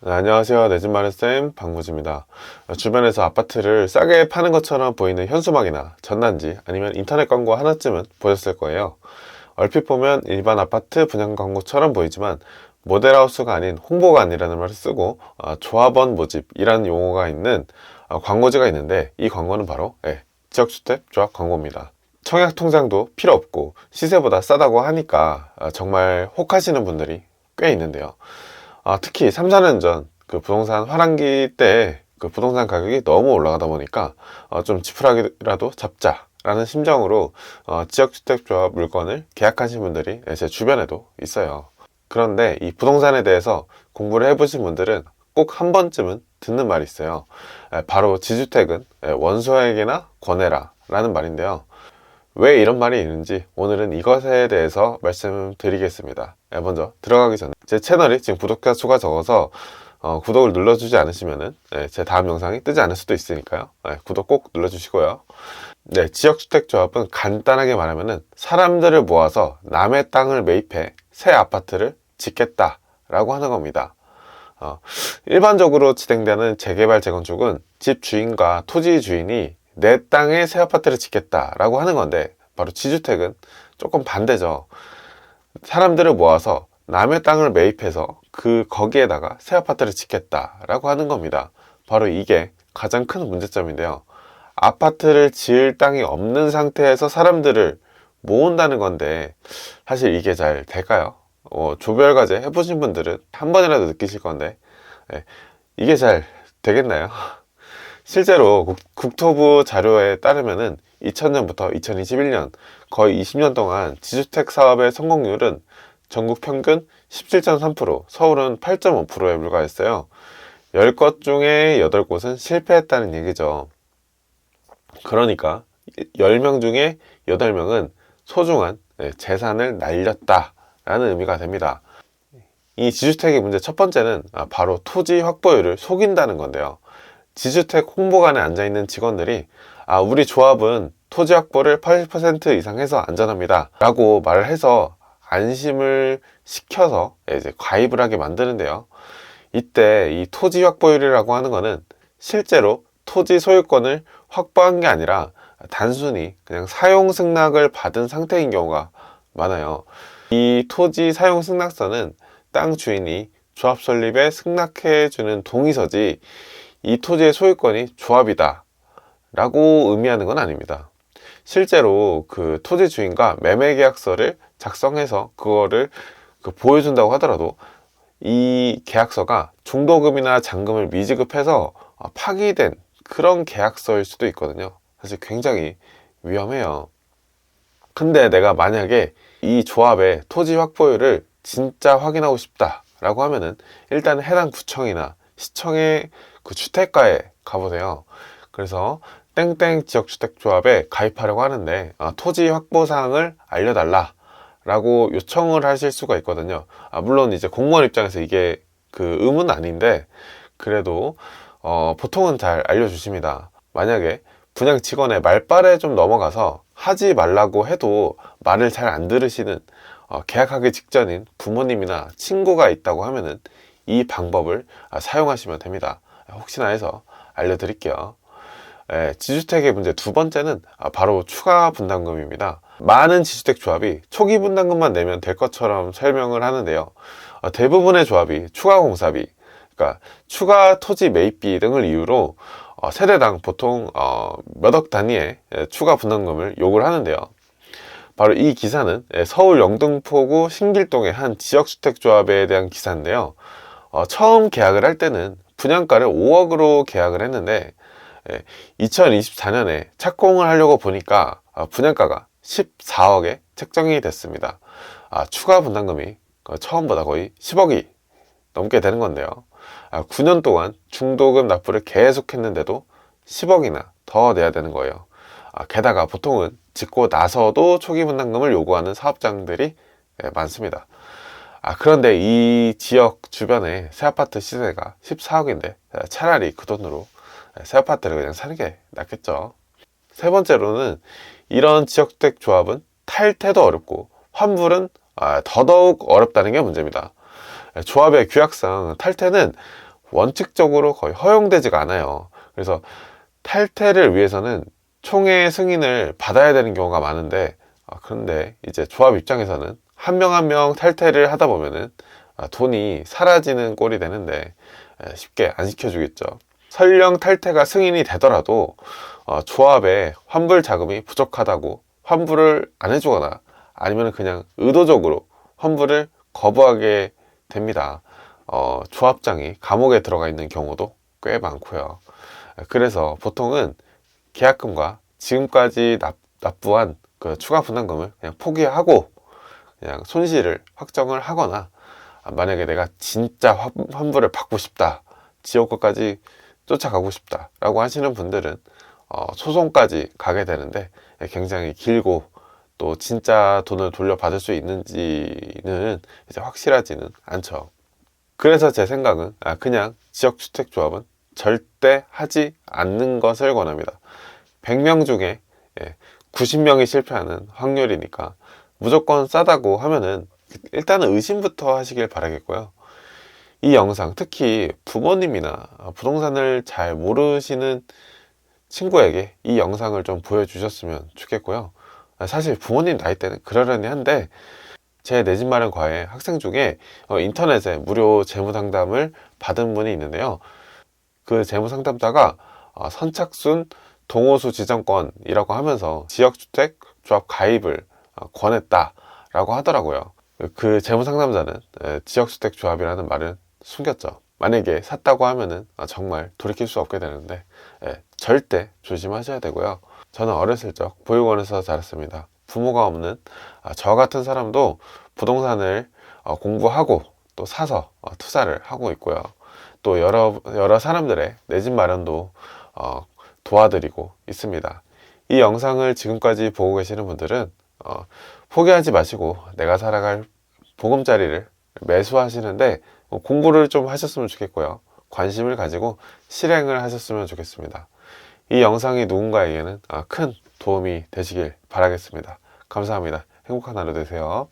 네, 안녕하세요. 내 집 마련쌤 방구지입니다. 주변에서 아파트를 싸게 파는 것처럼 보이는 현수막이나 전단지 아니면 인터넷 광고 하나쯤은 보셨을 거예요. 얼핏 보면 일반 아파트 분양 광고처럼 보이지만 모델하우스가 아닌 홍보관이라는 말을 쓰고 조합원 모집이라는 용어가 있는 광고지가 있는데, 이 광고는 바로 지역주택조합 광고입니다. 청약통장도 필요 없고 시세보다 싸다고 하니까 정말 혹하시는 분들이 꽤 있는데요. 특히 3, 4년 전 그 부동산 화랑기 때 그 부동산 가격이 너무 올라가다 보니까 좀 지푸라기라도 잡자라는 심정으로 지역주택조합 물건을 계약하신 분들이 제 주변에도 있어요. 그런데 이 부동산에 대해서 공부를 해보신 분들은 꼭 한 번쯤은 듣는 말이 있어요. 바로 지주택은 원소에게나 권해라 라는 말인데요. 왜 이런 말이 있는지 오늘은 이것에 대해서 말씀드리겠습니다. 먼저 들어가기 전에 제 채널이 지금 구독자 수가 적어서 구독을 눌러주지 않으시면은 제 다음 영상이 뜨지 않을 수도 있으니까요. 구독 꼭 눌러주시고요. 지역주택조합은 간단하게 말하면은 사람들을 모아서 남의 땅을 매입해 새 아파트를 짓겠다라고 하는 겁니다. 일반적으로 진행되는 재개발 재건축은 집 주인과 토지 주인이 내 땅에 새 아파트를 짓겠다라고 하는 건데, 바로 지주택은 조금 반대죠. 사람들을 모아서 남의 땅을 매입해서 거기에다가 새 아파트를 짓겠다라고 하는 겁니다. 바로 이게 가장 큰 문제점인데요. 아파트를 지을 땅이 없는 상태에서 사람들을 모은다는 건데, 사실 이게 잘 될까요? 조별과제 해보신 분들은 한 번이라도 느끼실 건데, 이게 잘 되겠나요? 실제로 국토부 자료에 따르면은 2000년부터 2021년 거의 20년 동안 지주택 사업의 성공률은 전국 평균 17.3%, 서울은 8.5%에 불과했어요. 10곳 중에 8곳은 실패했다는 얘기죠. 그러니까 10명 중에 8명은 소중한 재산을 날렸다라는 의미가 됩니다. 이 지주택의 문제 첫 번째는 바로 토지 확보율을 속인다는 건데요. 지주택 홍보관에 앉아있는 직원들이 우리 조합은 토지 확보를 80% 이상 해서 안전합니다 라고 말을 해서 안심을 시켜서 이제 가입을 하게 만드는데요. 이때 이 토지 확보율이라고 하는 거는 실제로 토지 소유권을 확보한 게 아니라 단순히 그냥 사용 승낙을 받은 상태인 경우가 많아요. 이 토지 사용 승낙서는 땅 주인이 조합 설립에 승낙해주는 동의서지 이 토지의 소유권이 조합이다 라고 의미하는 건 아닙니다. 실제로 그 토지 주인과 매매 계약서를 작성해서 그거를 보여준다고 하더라도 이 계약서가 중도금이나 잔금을 미지급해서 파기된 그런 계약서일 수도 있거든요. 사실 굉장히 위험해요. 근데 내가 만약에 이 조합의 토지 확보율을 진짜 확인하고 싶다 라고 하면은 일단 해당 구청이나 시청의 그 주택가에 가보세요. 그래서 땡땡 지역주택조합에 가입하려고 하는데 토지 확보 사항을 알려달라 라고 요청을 하실 수가 있거든요. 물론 이제 공무원 입장에서 이게 그 의무는 아닌데, 그래도 보통은 잘 알려주십니다. 만약에 분양 직원의 말빨에 좀 넘어가서 하지 말라고 해도 말을 잘 안 들으시는 계약하기 직전인 부모님이나 친구가 있다고 하면은 이 방법을 사용하시면 됩니다. 혹시나 해서 알려드릴게요. 지주택의 문제 두 번째는 바로 추가 분담금입니다. 많은 지주택 조합이 초기 분담금만 내면 될 것처럼 설명을 하는데요. 대부분의 조합이 추가 공사비, 그러니까 추가 토지 매입비 등을 이유로 세대당 보통 몇억 단위의 추가 분담금을 요구를 하는데요. 바로 이 기사는 서울 영등포구 신길동의 한 지역주택조합에 대한 기사인데요. 처음 계약을 할 때는 분양가를 5억으로 계약을 했는데 2024년에 착공을 하려고 보니까 분양가가 14억에 책정이 됐습니다. 추가 분담금이 처음보다 거의 10억이 넘게 되는 건데요. 9년 동안 중도금 납부를 계속 했는데도 10억이나 더 내야 되는 거예요. 게다가 보통은 짓고 나서도 초기 분담금을 요구하는 사업장들이 많습니다. 그런데 이 지역 주변에 새 아파트 시세가 14억인데 차라리 그 돈으로 새 아파트를 그냥 사는 게 낫겠죠. 세 번째로는 이런 지역주택 조합은 탈퇴도 어렵고 환불은 더더욱 어렵다는 게 문제입니다. 조합의 규약상 탈퇴는 원칙적으로 거의 허용되지가 않아요. 그래서 탈퇴를 위해서는 총회 승인을 받아야 되는 경우가 많은데, 그런데 이제 조합 입장에서는 한 명 한 명 탈퇴를 하다 보면은 돈이 사라지는 꼴이 되는데 쉽게 안 시켜주겠죠. 설령 탈퇴가 승인이 되더라도 조합에 환불 자금이 부족하다고 환불을 안 해주거나 아니면 그냥 의도적으로 환불을 거부하게 됩니다. 조합장이 감옥에 들어가 있는 경우도 꽤 많고요. 그래서 보통은 계약금과 지금까지 납부한 그 추가 분담금을 그냥 포기하고 그냥 손실을 확정을 하거나, 만약에 내가 진짜 환불을 받고 싶다, 지옥까지 쫓아가고 싶다 라고 하시는 분들은 소송까지 가게 되는데, 굉장히 길고 또 진짜 돈을 돌려받을 수 있는지는 이제 확실하지는 않죠. 그래서 제 생각은 그냥 지역주택조합은 절대 하지 않는 것을 권합니다. 100명 중에 90명이 실패하는 확률이니까 무조건 싸다고 하면은 일단은 의심부터 하시길 바라겠고요. 이 영상, 특히 부모님이나 부동산을 잘 모르시는 친구에게 이 영상을 좀 보여주셨으면 좋겠고요. 사실 부모님 나이 때는 그러려니 한데, 제 내 집 마련 과외 학생 중에 인터넷에 무료 재무상담을 받은 분이 있는데요. 그 재무상담자가 선착순 동호수 지정권이라고 하면서 지역주택 조합 가입을 권했다라고 하더라고요. 그 재무상담자는 지역주택 조합이라는 말을 숨겼죠. 만약에 샀다고 하면은 정말 돌이킬 수 없게 되는데, 절대 조심하셔야 되고요. 저는 어렸을 적 보육원에서 자랐습니다. 부모가 없는 저 같은 사람도 부동산을 공부하고 또 사서 투자를 하고 있고요. 또 여러 사람들의 내 집 마련도 도와드리고 있습니다. 이 영상을 지금까지 보고 계시는 분들은 포기하지 마시고 내가 살아갈 보금자리를 매수하시는데 공부를 좀 하셨으면 좋겠고요. 관심을 가지고 실행을 하셨으면 좋겠습니다. 이 영상이 누군가에게는 큰 도움이 되시길 바라겠습니다. 감사합니다. 행복한 하루 되세요.